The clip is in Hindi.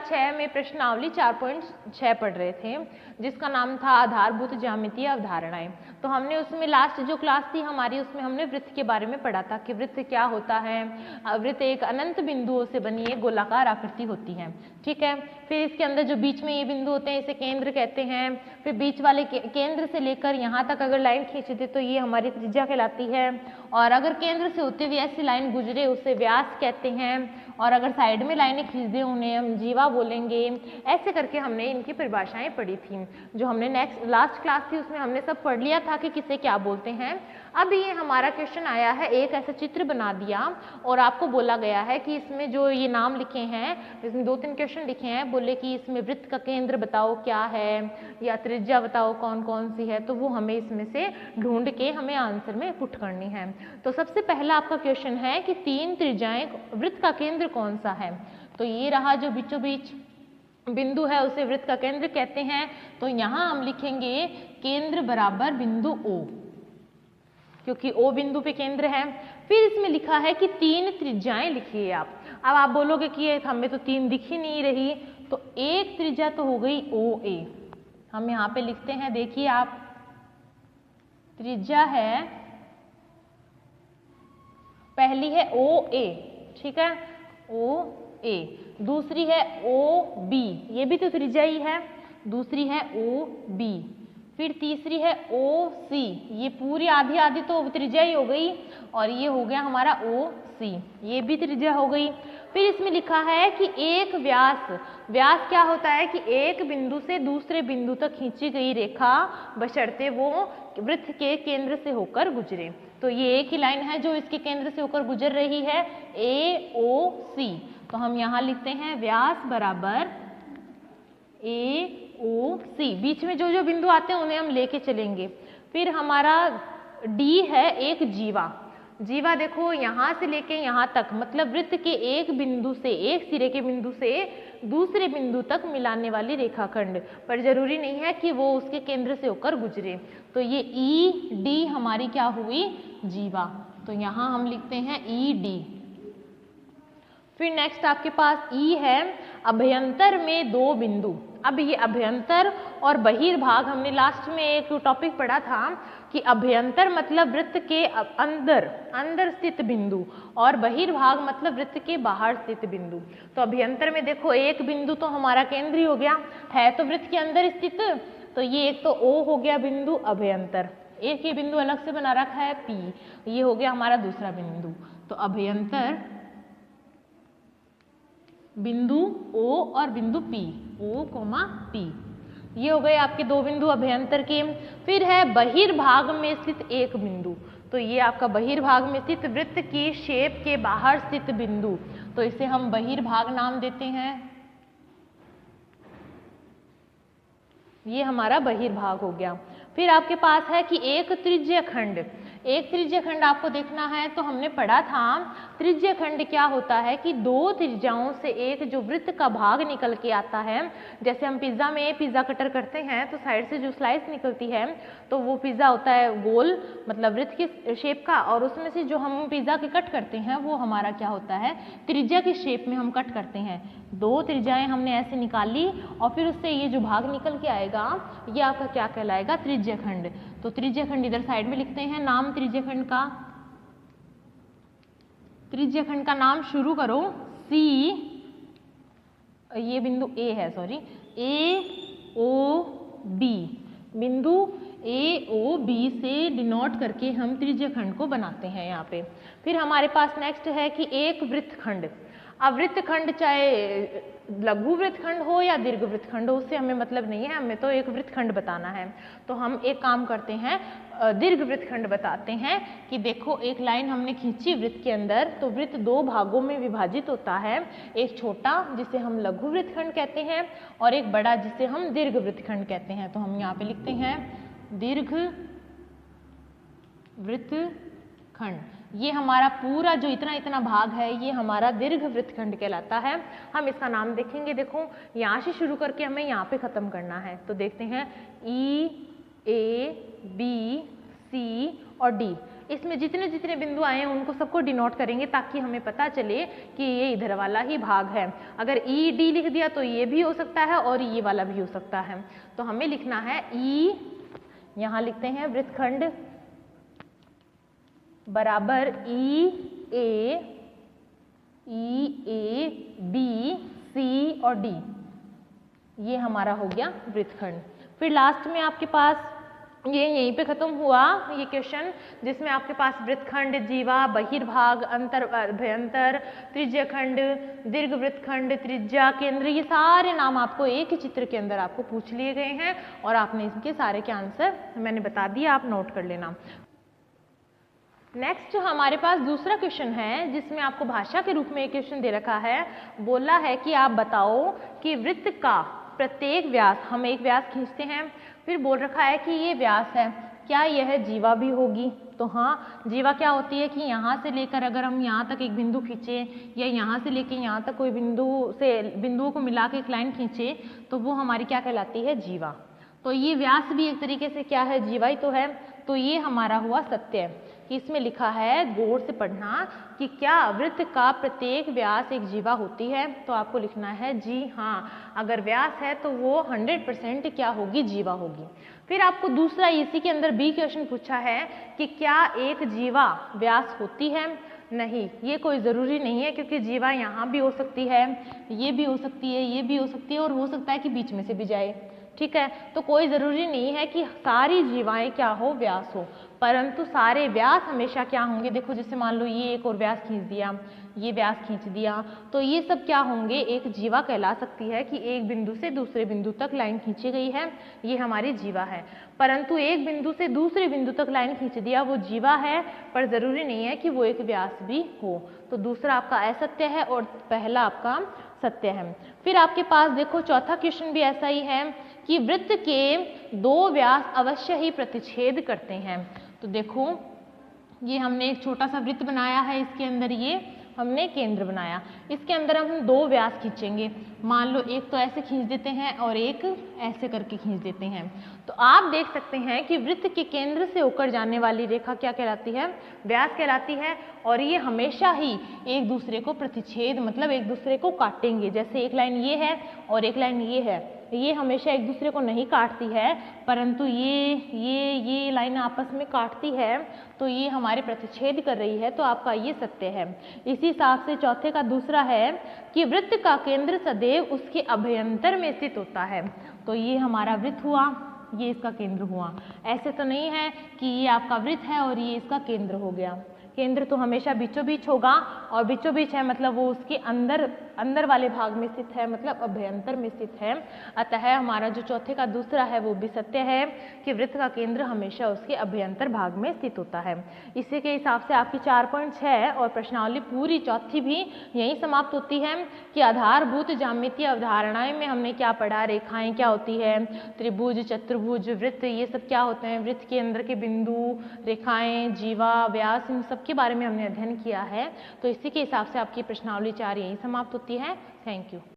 क्लास 6 में प्रश्नावली 4.6 पढ़ रहे थे, जिसका नाम था आधारभूत ज्यामितीय अवधारणाएं। तो हमने उसमें लास्ट जो क्लास थी हमारी, उसमें हमने वृत्त के बारे में पढ़ा था कि वृत्त क्या होता है। वृत्त एक अनंत बिंदुओं से बनी एक गोलाकार आकृति होती है, ठीक है। फिर इसके अंदर जो बीच में ये बिंदु होते हैं इसे केंद्र कहते हैं। फिर बीच वाले केंद्र से लेकर यहाँ तक अगर लाइन खींच दे तो ये हमारी त्रिज्या कहलाती है, और अगर केंद्र से होते हुए ऐसी लाइन गुजरे उसे व्यास कहते हैं, और अगर साइड में लाइनें खींच दें उन्हें हम जीवा बोलेंगे। ऐसे करके हमने इनकी परिभाषाएं पढ़ी थी। जो हमने लास्ट क्लास थी उसमें हमने सब पढ़ लिया था कि किसे क्या बोलते हैं। अब ये हमारा क्वेश्चन आया है, एक ऐसा चित्र बना दिया और आपको बोला गया है कि इसमें जो ये नाम लिखे हैं, इसमें 2-3 क्वेश्चन लिखे हैं, बोले कि इसमें वृत्त का केंद्र बताओ क्या है या त्रिज्या बताओ कौन कौन सी है, तो वो हमें इसमें से ढूंढ के हमें आंसर में पुट करनी है। तो सबसे पहला आपका क्वेश्चन है कि 3 त्रिज्याएं, वृत्त का केंद्र कौन सा है। तो ये रहा जो बीचों बीच बिंदु है उसे वृत्त का केंद्र कहते हैं। तो यहाँ हम लिखेंगे केंद्र बराबर बिंदु O, क्योंकि O बिंदु पे केंद्र है। फिर इसमें लिखा है कि 3 त्रिज्याएं लिखिए आप। अब आप बोलोगे कि हमें तो 3 दिख ही नहीं रही, तो एक त्रिज्या तो हो गई OA। हम यहाँ पे लिखते हैं, देखिए आप, त्रिज्या है पहली है OA, ठीक है, OA। दूसरी है OB, ये भी तो त्रिज्या ही है। दूसरी है OB। फिर तीसरी है OC, ये पूरी आधी आधी तो त्रिज्या ही हो गई, और ये हो गया हमारा OC, ये भी त्रिज्या हो गई। फिर इसमें लिखा है कि एक व्यास, व्यास क्या होता है कि एक बिंदु से दूसरे बिंदु तक खींची गई रेखा बशर्ते वो वृत्त के केंद्र से होकर गुजरे। तो ये एक ही लाइन है जो इसके केंद्र से होकर गुजर रही है, AOC। तो हम यहाँ लिखते हैं व्यास बराबर AOC। बीच में जो जो बिंदु आते हैं उन्हें हम लेके चलेंगे। फिर हमारा D है एक जीवा। जीवा देखो यहाँ से लेके यहाँ तक, मतलब वृत्त के एक बिंदु से, एक सिरे के बिंदु से दूसरे बिंदु तक मिलाने वाली रेखाखंड, पर जरूरी नहीं है कि वो उसके केंद्र से होकर गुजरे। तो ये ED हमारी क्या हुई, जीवा। तो यहाँ हम लिखते हैं ED। फिर नेक्स्ट आपके पास E है अभ्यंतर में 2 बिंदु। अब ये अभ्यंतर और बहिर्भाग, हमने लास्ट में एक टॉपिक पढ़ा था कि अभ्यंतर मतलब वृत्त के अंदर अंदर स्थित बिंदु, और बहिर्भाग मतलब वृत्त के बाहर स्थित बिंदु। तो अभ्यंतर में देखो एक बिंदु तो हमारा केंद्र ही हो गया, है तो वृत्त के अंदर स्थित, तो ये एक तो O हो गया बिंदु अभ्यंतर, एक ही बिंदु अलग से बना रखा है P, ये हो गया हमारा दूसरा बिंदु। तो अभ्यंतर बिंदु O और बिंदु P, O, P, ये हो गए आपके 2 बिंदु अभ्यंतर के। फिर है बहिर्भाग में स्थित एक बिंदु। तो ये आपका बहिर्भाग में स्थित वृत्त की शेप के बाहर स्थित बिंदु, तो इसे हम बहिर्भाग नाम देते हैं। ये हमारा बहिर्भाग हो गया। फिर आपके पास है कि एक त्रिज्य खंड। एक त्रिज्य खंड आपको देखना है, तो हमने पढ़ा था त्रिज्य खंड क्या होता है कि 2 त्रिज्याओं से एक जो वृत्त का भाग निकल के आता है। जैसे हम पिज्ज़ा में पिज्ज़ा कटर करते हैं तो साइड से जो स्लाइस निकलती है तो वो पिज्ज़ा होता है गोल, मतलब वृत्त की शेप का, और उसमें से जो हम पिज्ज़ा के कट करते हैं वो हमारा क्या होता है, त्रिज्या की शेप में हम कट करते हैं। 2 त्रिज्याएं हमने ऐसे निकाली और फिर उससे ये जो भाग निकल के आएगा ये आपका क्या कहलाएगा, त्रिज्य खंड। तो त्रिज्य खंड इधर साइड में लिखते हैं नाम त्रिज्य खंड का। त्रिज्य खंड का नाम शुरू करो C, ये बिंदु A है, सॉरी, AOB, बिंदु AOB से डिनोट करके हम त्रिज्य खंड को बनाते हैं यहाँ पे। फिर हमारे पास नेक्स्ट है कि एक वृत्तखंड। अब वृत्तखंड चाहे लघु वृत्तखंड हो या दीर्घ वृत्तखंड हो, उससे हमें मतलब नहीं है, हमें तो एक वृत्तखंड बताना है। तो हम एक काम करते हैं, दीर्घ वृत्तखंड बताते हैं कि देखो एक लाइन हमने खींची वृत्त के अंदर, तो वृत्त 2 भागों में विभाजित होता है, एक छोटा जिसे हम लघु वृत्तखंड कहते हैं और एक बड़ा जिसे हम दीर्घ वृत्तखंड कहते हैं। तो हम यहाँ पे लिखते हैं दीर्घ वृत्तखंड। ये हमारा पूरा जो इतना इतना भाग है ये हमारा दीर्घ वृत्तखंड कहलाता है। हम इसका नाम देखेंगे, देखो यहाँ से शुरू करके हमें यहाँ पे खत्म करना है। तो देखते हैं E, A, B, C और D। इसमें जितने जितने बिंदु आए हैं उनको सबको डिनोट करेंगे ताकि हमें पता चले कि ये इधर वाला ही भाग है। अगर ई डी लिख दिया तो ये भी हो सकता है और ये वाला भी हो सकता है। तो हमें लिखना है ई, यहाँ लिखते हैं वृत्तखंड बराबर ई ए बी सी और डी, ये हमारा हो गया वृत्तखंड। फिर लास्ट में आपके पास ये यहीं पे खत्म हुआ ये क्वेश्चन, जिसमें आपके पास वृत्तखंड, जीवा, बहिर्भाग, अंतर, अभ्यंतर, त्रिज्यखंड, दीर्घ वृत्तखंड, त्रिज्या, केंद्र, ये सारे नाम आपको एक ही चित्र के अंदर आपको पूछ लिए गए हैं और आपने इनके सारे के आंसर मैंने बता दिए, आप नोट कर लेना। नेक्स्ट हमारे पास दूसरा क्वेश्चन है जिसमें आपको भाषा के रूप में एक क्वेश्चन दे रखा है। बोला है कि आप बताओ कि वृत्त का प्रत्येक व्यास, हम एक व्यास खींचते हैं, फिर बोल रखा है कि ये व्यास है, क्या यह जीवा भी होगी? तो हाँ, जीवा क्या होती है कि यहाँ से लेकर अगर हम यहाँ तक एक बिंदु खींचे या यहाँ से लेकर यहाँ तक कोई बिंदुओं को मिला के एक लाइन खींचे तो वो हमारी क्या कहलाती है? जीवा। तो ये व्यास भी एक तरीके से क्या है? जीवा ही तो है। तो ये हमारा हुआ सत्य कि इसमें लिखा है, गौर से पढ़ना, कि क्या वृत्त का प्रत्येक व्यास एक जीवा होती है? तो आपको लिखना है जी हाँ, अगर व्यास है तो वो 100% क्या होगी? जीवा होगी। फिर आपको दूसरा इसी के अंदर बी क्वेश्चन पूछा है कि क्या एक जीवा व्यास होती है? नहीं, ये कोई ज़रूरी नहीं है, क्योंकि जीवा यहाँ भी हो सकती है, ये भी हो सकती है, ये भी हो सकती है और हो सकता है कि बीच में से भी जाए। ठीक है, तो कोई ज़रूरी नहीं है कि सारी जीवाएं क्या हो? व्यास हो, परंतु सारे व्यास हमेशा क्या होंगे? देखो, जैसे मान लो ये एक और व्यास खींच दिया, ये व्यास खींच दिया, तो ये सब क्या होंगे? एक जीवा कहला सकती है कि एक बिंदु से दूसरे बिंदु तक लाइन खींची गई है, ये हमारी जीवा है। परंतु एक बिंदु से दूसरे बिंदु तक लाइन खींच दिया, वो जीवा है, पर ज़रूरी नहीं है कि वो एक व्यास भी हो। तो दूसरा आपका असत्य है और पहला आपका सत्य है। फिर आपके पास देखो चौथा क्वेश्चन भी ऐसा ही है कि वृत्त के दो व्यास अवश्य ही प्रतिच्छेद करते हैं। तो देखो, ये हमने एक छोटा सा वृत्त बनाया है, इसके अंदर ये हमने केंद्र बनाया, इसके अंदर हम दो व्यास खींचेंगे। मान लो एक तो ऐसे खींच देते हैं और एक ऐसे करके खींच देते हैं। तो आप देख सकते हैं कि वृत्त के केंद्र से होकर जाने वाली रेखा क्या कहलाती है? व्यास कहलाती है। और ये हमेशा ही एक दूसरे को प्रतिच्छेद, मतलब एक दूसरे को काटेंगे। जैसे एक लाइन ये है और एक लाइन ये है, ये हमेशा एक दूसरे को नहीं काटती है, परंतु ये लाइन आपस में काटती है, तो ये हमारे प्रतिच्छेद कर रही है। तो आपका ये सत्य है। इसी हिसाब से चौथे का दूसरा है कि वृत्त का केंद्र सदैव उसके अभ्यंतर में स्थित होता है। तो ये हमारा वृत्त हुआ, ये इसका केंद्र हुआ। ऐसे तो नहीं है कि ये आपका वृत्त है और ये इसका केंद्र हो गया। केंद्र तो हमेशा बीचों बीच होगा, और बीचों बीच है मतलब वो उसके अंदर वाले भाग में स्थित है, मतलब अभ्यंतर में स्थित है। अतः हमारा जो चौथे का दूसरा है वो भी सत्य है कि वृत्त का केंद्र हमेशा उसके अभ्यंतर भाग में स्थित होता है। इसी के हिसाब से आपकी 4.6 और प्रश्नावली पूरी चौथी भी यहीं समाप्त होती है कि आधारभूत ज्यामितीय अवधारणाएं में हमने क्या पढ़ा? रेखाएं क्या होती है, त्रिभुज, चतुर्भुज, वृत्त, ये सब क्या होते हैं? वृत्त के अंदर के बिंदु, रेखाएं, जीवा, व्यास, इन सब के बारे में हमने अध्ययन किया है। तो इसी के हिसाब से आपकी प्रश्नावली 4 यहीं समाप्त होती है। Thank you.